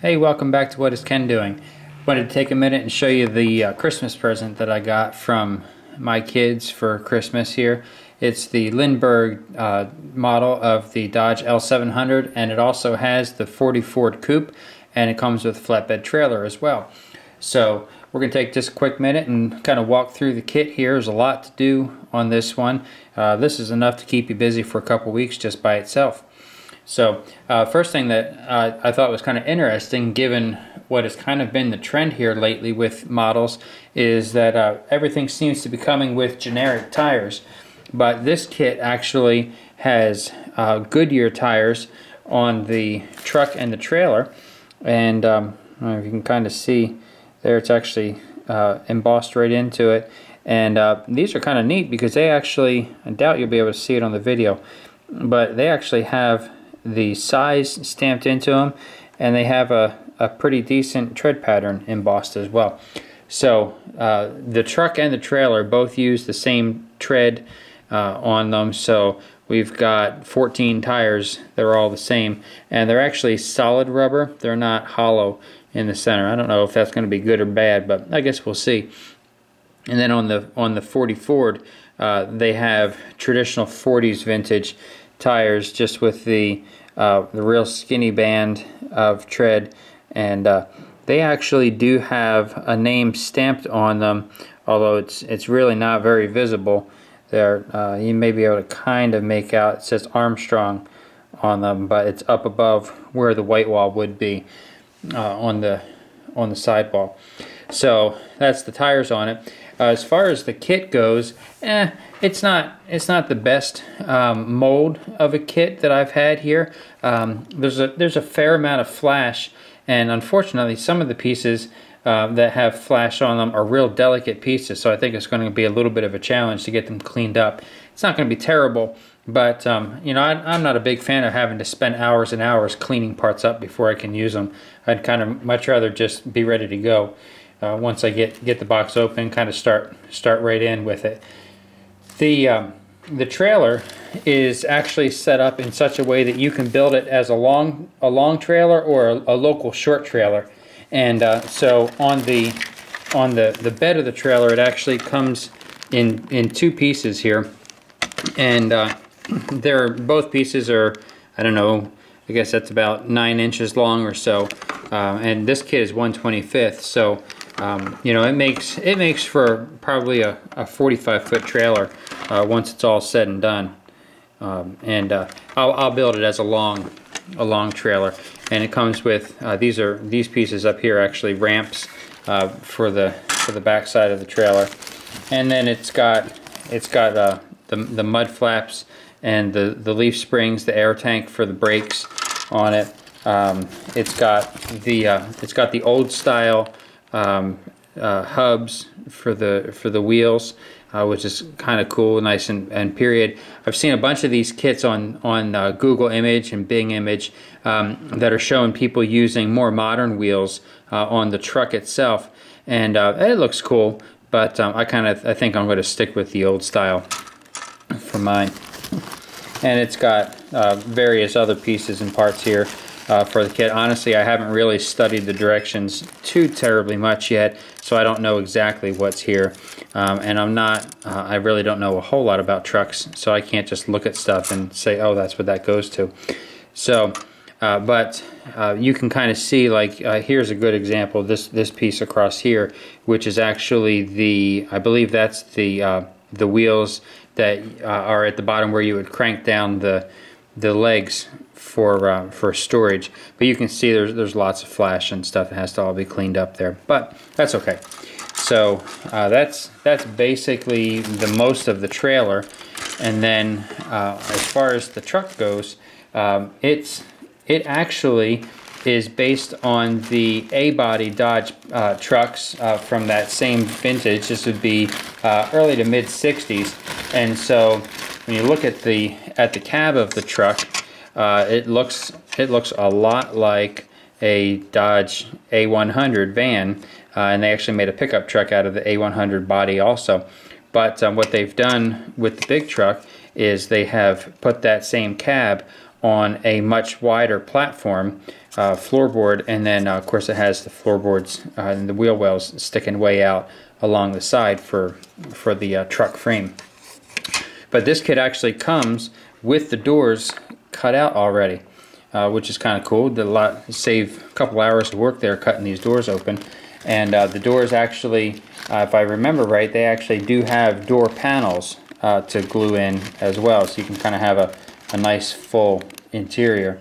Hey, welcome back to What Is Ken Doing? Wanted to take a minute and show you the Christmas present that I got from my kids for Christmas here. It's the Lindberg model of the Dodge L700, and it also has the 40 Ford Coupe, and it comes with a flatbed trailer as well. So we're going to take just a quick minute and kind of walk through the kit here. There's a lot to do on this one. This is enough to keep you busy for a couple weeks just by itself. So first thing that I thought was kind of interesting, given what has kind of been the trend here lately with models, is that everything seems to be coming with generic tires. But this kit actually has Goodyear tires on the truck and the trailer. And I don't know if you can kind of see there, it's actually embossed right into it. And these are kind of neat because they actually, I doubt you'll be able to see it on the video, but they actually have the size stamped into them, and they have a pretty decent tread pattern embossed as well. So the truck and the trailer both use the same tread on them, so we've got 14 tires that are all the same, and they're actually solid rubber. They're not hollow in the center. I don't know if that's going to be good or bad, but I guess we'll see. And then on the 40 Ford, they have traditional 40s vintage tires, just with the real skinny band of tread, and they actually do have a name stamped on them, although it's really not very visible. There, you may be able to kind of make out, it says Armstrong on them, but it's up above where the white wall would be on the sidewall. So that's the tires on it. As far as the kit goes, it's not the best mold of a kit that I've had here. There's a fair amount of flash, and unfortunately some of the pieces that have flash on them are real delicate pieces, so I think it's going to be a little bit of a challenge to get them cleaned up. It's not going to be terrible, but you know, I'm not a big fan of having to spend hours and hours cleaning parts up before I can use them. I'd kind of much rather just be ready to go. Once I get the box open, kind of start right in with it. The trailer is actually set up in such a way that you can build it as a long trailer or a local short trailer. And so on the bed of the trailer, it actually comes in two pieces here, and both pieces are, I don't know, I guess that's about 9 inches long or so, and this kit is 1/25, so you know, it makes for probably a 45-foot trailer once it's all said and done. And I'll build it as a long trailer, and it comes with these pieces up here, actually ramps for the back side of the trailer, and then it's got the mud flaps and the leaf springs, the air tank for the brakes on it. It's got the old style hubs for the wheels, which is kind of cool, nice and period. I've seen a bunch of these kits on Google Image and Bing Image that are showing people using more modern wheels on the truck itself, and it looks cool, but I think I'm going to stick with the old style for mine. And it's got various other pieces and parts here for the kit. Honestly, I haven't really studied the directions too terribly much yet, so I don't know exactly what's here. And I really don't know a whole lot about trucks, so I can't just look at stuff and say, oh, that's what that goes to. So, but you can kind of see, like, here's a good example, this piece across here, which is actually I believe that's the wheels that are at the bottom where you would crank down the legs for storage. But you can see there's lots of flash and stuff that has to all be cleaned up there, but that's okay. So that's basically the most of the trailer. And then as far as the truck goes, it actually is based on the A-body Dodge trucks from that same vintage. This would be early to mid 60s, and so when you look at the cab of the truck, it looks a lot like a Dodge A100 van, and they actually made a pickup truck out of the A100 body also. But what they've done with the big truck is they have put that same cab on a much wider platform, floorboard, and then of course it has the floorboards and the wheel wells sticking way out along the side for the truck frame. But this kit actually comes with the doors cut out already, which is kind of cool. Save a couple hours of work there cutting these doors open. And the doors actually, if I remember right, they actually do have door panels to glue in as well, so you can kind of have a nice full interior.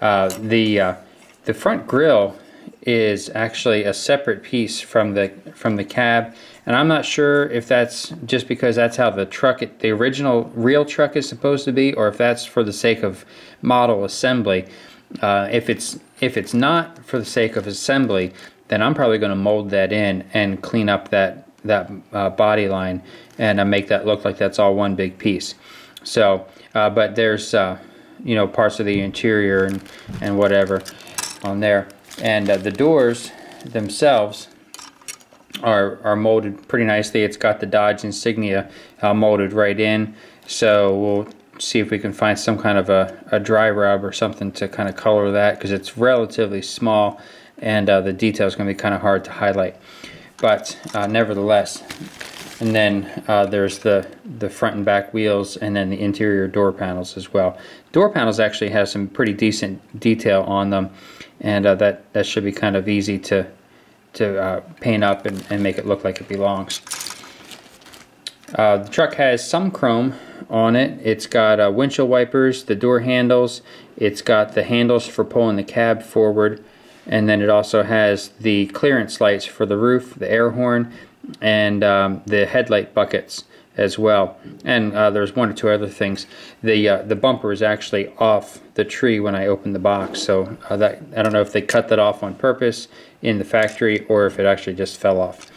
The front grille is actually a separate piece from the cab, and I'm not sure if that's just because that's how the original real truck is supposed to be, or if that's for the sake of model assembly. If it's not for the sake of assembly, then I'm probably going to mold that in and clean up that body line and make that look like that's all one big piece. So, but there's you know, parts of the interior and whatever on there, and the doors themselves are molded pretty nicely. It's got the Dodge insignia molded right in, so we'll see if we can find some kind of a dry rub or something to kind of color that, because it's relatively small and the detail is going to be kind of hard to highlight, but nevertheless. And then there's the front and back wheels, and then the interior door panels as well. Door panels actually have some pretty decent detail on them, and that should be kind of easy to paint up and make it look like it belongs. The truck has some chrome on it. It's got windshield wipers, the door handles, it's got the handles for pulling the cab forward, and then it also has the clearance lights for the roof, the air horn, and the headlight buckets as well. And there's one or two other things. The bumper is actually off the tree when I opened the box, so that I don't know if they cut that off on purpose in the factory or if it actually just fell off.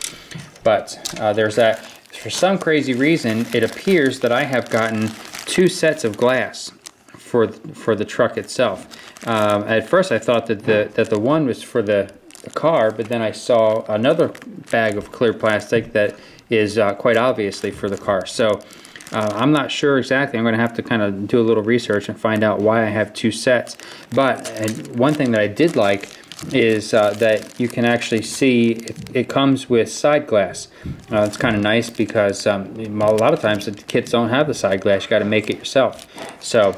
But there's that. For some crazy reason, it appears that I have gotten 2 sets of glass for the truck itself. At first I thought that the one was for the car, but then I saw another bag of clear plastic that is quite obviously for the car. So I'm not sure exactly. I'm going to have to kind of do a little research and find out why I have 2 sets. But one thing that I did like is that you can actually see it comes with side glass. It's kind of nice because a lot of times the kits don't have the side glass. You got to make it yourself. So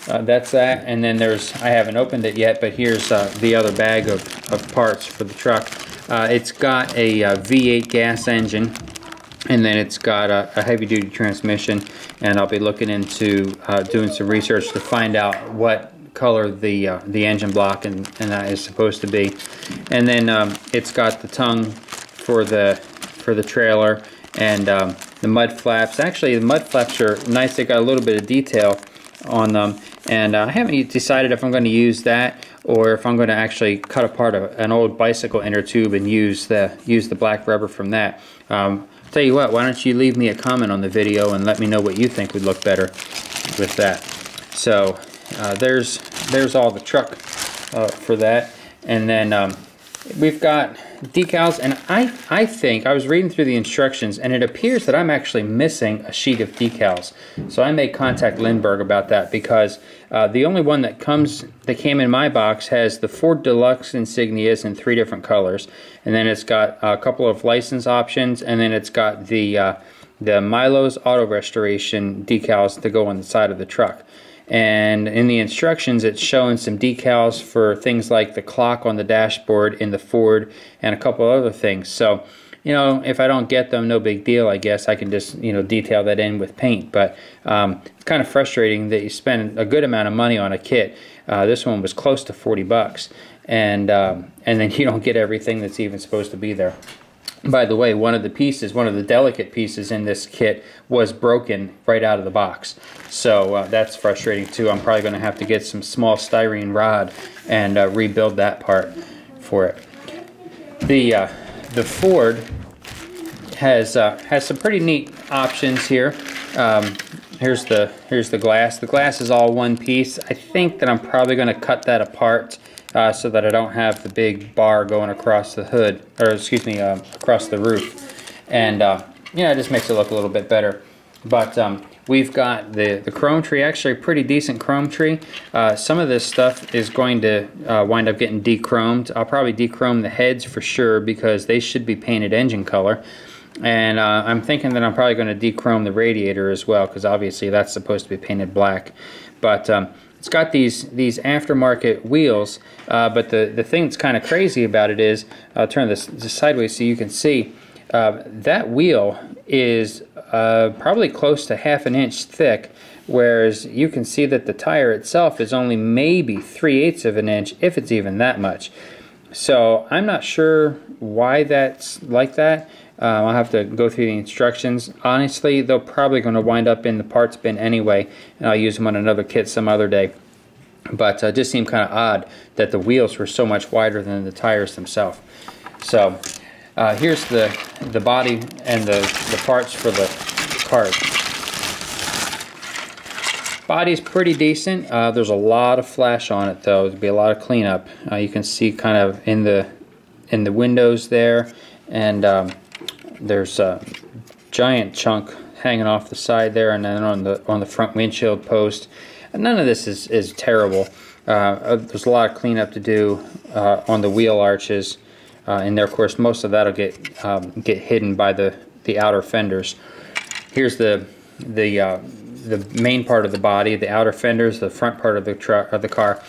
that's that. And then I haven't opened it yet, but here's the other bag of parts for the truck. It's got a V8 gas engine, and then it's got a heavy-duty transmission, and I'll be looking into doing some research to find out what color the engine block and that is supposed to be. And then it's got the tongue for the trailer, and the mud flaps. Actually, the mud flaps are nice. They got a little bit of detail on them, and I haven't decided if I'm going to use that or if I'm going to actually cut apart an old bicycle inner tube and use the black rubber from that. Tell you what, why don't you leave me a comment on the video and let me know what you think would look better with that. So there's all the truck for that, and then we've got decals, and I think I was reading through the instructions, and it appears that I'm actually missing a sheet of decals. So I may contact Lindberg about that, because the only one that came in my box has the Ford Deluxe insignias in 3 different colors, and then it's got a couple of license options, and then it's got the Milo's Auto Restoration decals to go on the side of the truck. And in the instructions, it's showing some decals for things like the clock on the dashboard in the Ford and a couple other things. So, you know, if I don't get them, no big deal. I guess I can just, you know, detail that in with paint. But it's kind of frustrating that you spend a good amount of money on a kit. This one was close to 40 bucks, and then you don't get everything that's even supposed to be there. By the way, one of the delicate pieces in this kit was broken right out of the box. So that's frustrating too. I'm probably going to have to get some small styrene rod and rebuild that part for it. The Ford has some pretty neat options here. Here's the glass. The glass is all one piece. I think that I'm probably going to cut that apart so that I don't have the big bar going across the hood, or excuse me, across the roof. And yeah, it just makes it look a little bit better. But we've got the chrome tree, actually a pretty decent chrome tree. Some of this stuff is going to wind up getting de-chromed. I'll probably de-chrome the heads for sure because they should be painted engine color. And I'm thinking that I'm probably going to de-chrome the radiator as well, because obviously that's supposed to be painted black. But it's got these aftermarket wheels, but the thing that's kind of crazy about it is, I'll turn this sideways so you can see, that wheel is probably close to 1/2 inch thick, whereas you can see that the tire itself is only maybe 3/8 of an inch, if it's even that much. So I'm not sure why that's like that. I'll have to go through the instructions. Honestly, they're probably going to wind up in the parts bin anyway, and I'll use them on another kit some other day. But it just seemed kind of odd that the wheels were so much wider than the tires themselves. So here's the body and the parts for the cart. Body's pretty decent. There's a lot of flash on it though. There'll be a lot of cleanup. You can see kind of in the windows there, and there's a giant chunk hanging off the side there, and then on the front windshield post. And none of this is terrible. There's a lot of cleanup to do on the wheel arches, and there, of course, most of that'll get hidden by the outer fenders. Here's the main part of the body, the outer fenders, the front part of the truck of the car.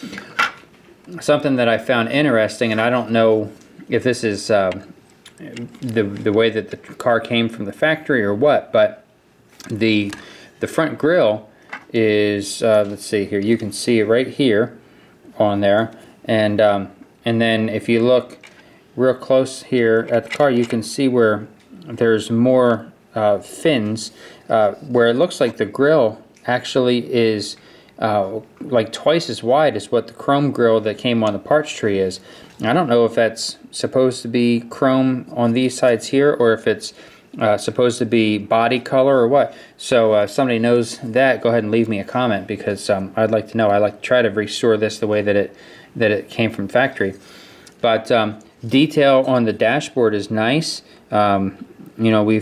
Something that I found interesting, and I don't know if this is the way that the car came from the factory or what, but the front grille is let's see here, you can see it right here on there, and then if you look real close here at the car, you can see where there's more fins, where it looks like the grille actually is like twice as wide as what the chrome grille that came on the parts tree is. I don't know if that's supposed to be chrome on these sides here, or if it's supposed to be body color or what. So if somebody knows that, go ahead and leave me a comment, because I'd like to know. I like to try to restore this the way that it came from factory. But detail on the dashboard is nice. You know, you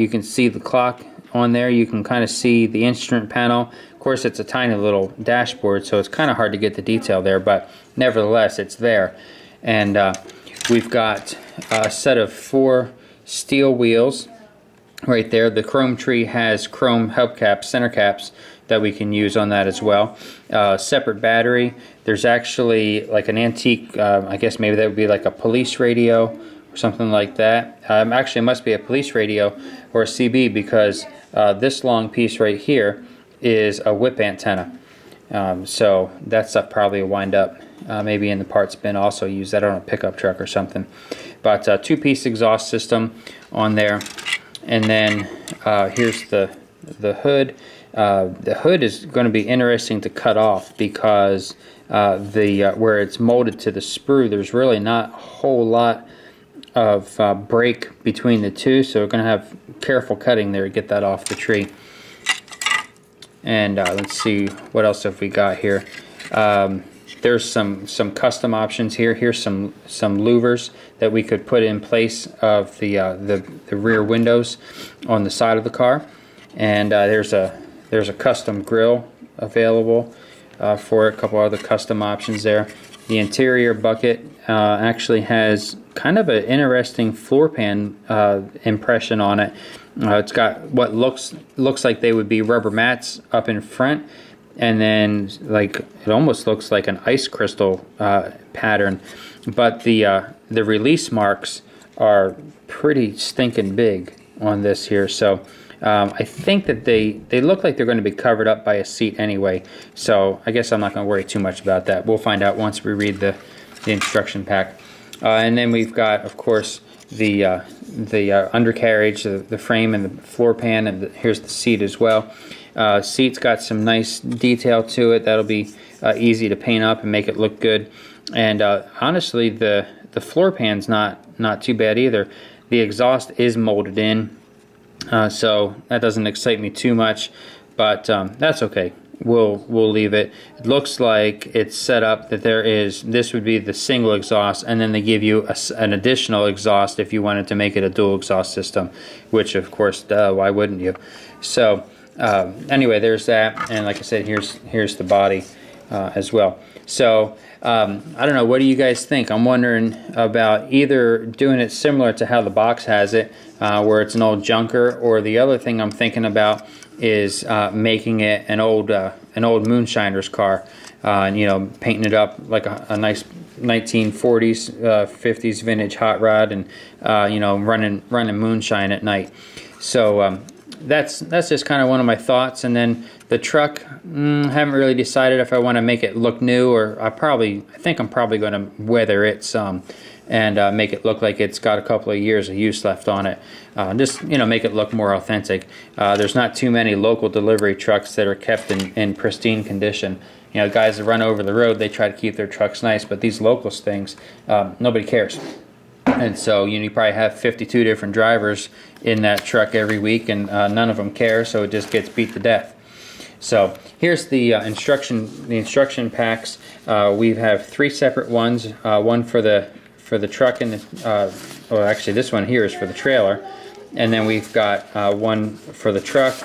can see the clock on there. You can kind of see the instrument panel. Of course, it's a tiny little dashboard, so it's kind of hard to get the detail there, but nevertheless, it's there. And we've got a set of 4 steel wheels right there. The chrome tree has chrome hubcaps, center caps, that we can use on that as well. Separate battery. There's actually like an antique, I guess maybe that would be like a police radio or something like that. Actually, it must be a police radio or a CB, because this long piece right here is a whip antenna. So that stuff probably will wind up maybe in the parts bin. Also use that on a pickup truck or something. But 2-piece exhaust system on there, and then here's the hood. The hood is going to be interesting to cut off, because where it's molded to the sprue, there's really not a whole lot of break between the two, so we're going to have careful cutting there to get that off the tree. And let's see, what else have we got here? There's some custom options here. Here's some louvers that we could put in place of the rear windows on the side of the car. And there's a custom grille available for a couple other custom options there. The interior bucket actually has kind of an interesting floor pan impression on it. It's got what looks like they would be rubber mats up in front, and then like it almost looks like an ice crystal pattern, but the release marks are pretty stinking big on this here. So I think that they look like they're going to be covered up by a seat anyway, so I guess I'm not going to worry too much about that. We'll find out once we read the instruction pack. And then we've got, of course, the undercarriage, the frame, and the floor pan, and here's the seat as well. Seat's got some nice detail to it. That'll be easy to paint up and make it look good. And honestly, the floor pan's not too bad either. The exhaust is molded in, so that doesn't excite me too much, but that's okay. we'll leave it. It looks like it's set up that this would be the single exhaust, and then they give you an additional exhaust if you wanted to make it a dual exhaust system, which of course, why wouldn't you? So anyway, there's that, and like I said, here's the body as well. So I don't know, what do you guys think? I'm wondering about either doing it similar to how the box has it, where it's an old junker, or the other thing I'm thinking about is making it an old moonshiner's car, and you know, painting it up like a nice 1940s 50s vintage hot rod, and you know, running moonshine at night. So that's just kind of one of my thoughts. And then the truck, haven't really decided if I want to make it look new, or I think I'm probably going to weather it some and make it look like it's got a couple of years of use left on it. Just, you know, make it look more authentic. There's not too many local delivery trucks that are kept in pristine condition. You know, guys that run over the road, they try to keep their trucks nice, but these locals things, nobody cares. And so you probably have 52 different drivers in that truck every week, and none of them care, so it just gets beat to death. So here's the instruction packs. We have 3 separate ones. One for the truck, and well, actually this one here is for the trailer, and then we've got one for the truck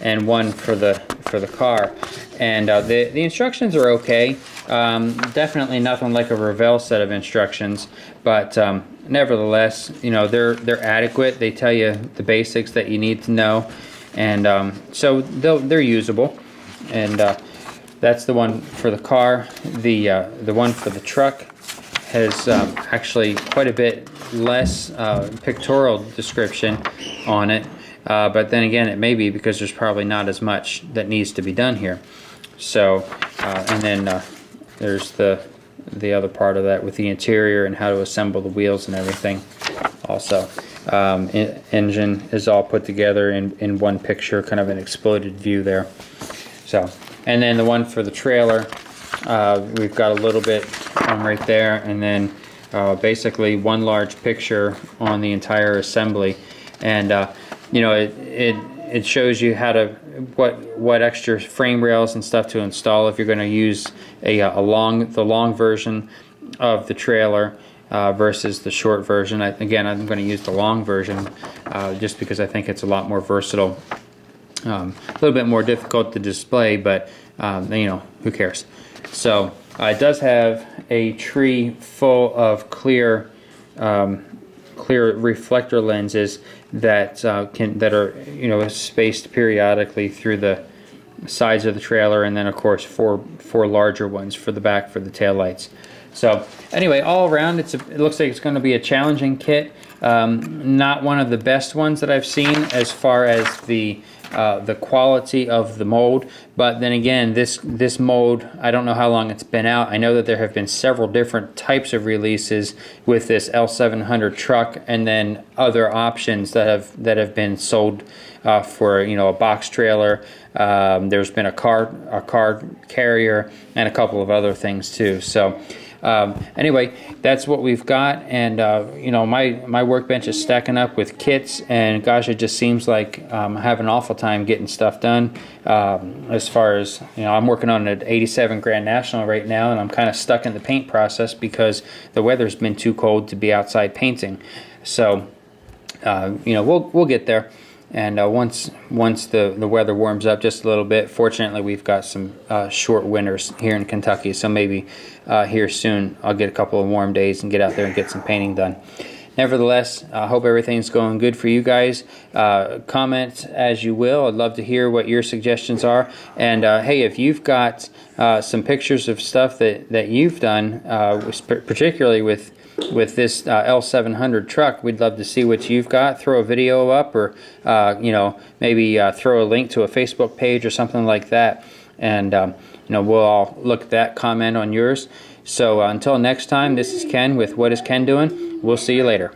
and one for the car. And the instructions are okay. Definitely nothing like a Revell set of instructions, but nevertheless, you know, they're adequate. They tell you the basics that you need to know, and so they're usable. And that's the one for the car. The one for the truck has actually quite a bit less pictorial description on it, but then again, it may be because there's probably not as much that needs to be done here. So and then there's the other part of that with the interior and how to assemble the wheels and everything. Also, engine is all put together in one picture, kind of an exploded view there. So, and then the one for the trailer, we've got a little bit right there, and then basically one large picture on the entire assembly. And you know, it shows you how to what extra frame rails and stuff to install if you're going to use the long version of the trailer versus the short version. Again, I'm going to use the long version just because I think it's a lot more versatile. A little bit more difficult to display, but you know, who cares? So it does have a tree full of clear reflector lenses that are, you know, spaced periodically through the sides of the trailer, and then of course four larger ones for the back for the taillights. So anyway, all around it looks like it's going to be a challenging kit. Not one of the best ones that I've seen as far as the quality of the mold, but then again, this mold, I don't know how long it's been out. I know that there have been several different types of releases with this L700 truck, and then other options that have been sold for, you know, a box trailer. There's been a car carrier, and a couple of other things too. So anyway, that's what we've got, and you know, my workbench is stacking up with kits, and gosh, it just seems like I have an awful time getting stuff done. As far as, you know, I'm working on an 87 Grand National right now, and I'm kind of stuck in the paint process because the weather's been too cold to be outside painting. So you know, we'll get there. And once the weather warms up just a little bit, fortunately we've got some short winters here in Kentucky, so maybe here soon I'll get a couple of warm days and get out there and get some painting done. Nevertheless, I hope everything's going good for you guys. Comment as you will. I'd love to hear what your suggestions are. And hey, if you've got some pictures of stuff that you've done, particularly with this L700 truck, we'd love to see what you've got. Throw a video up, or you know, maybe throw a link to a Facebook page or something like that, and you know, we'll all look at that, comment on yours. So until next time, this is Ken with What Is Ken Doing? We'll see you later.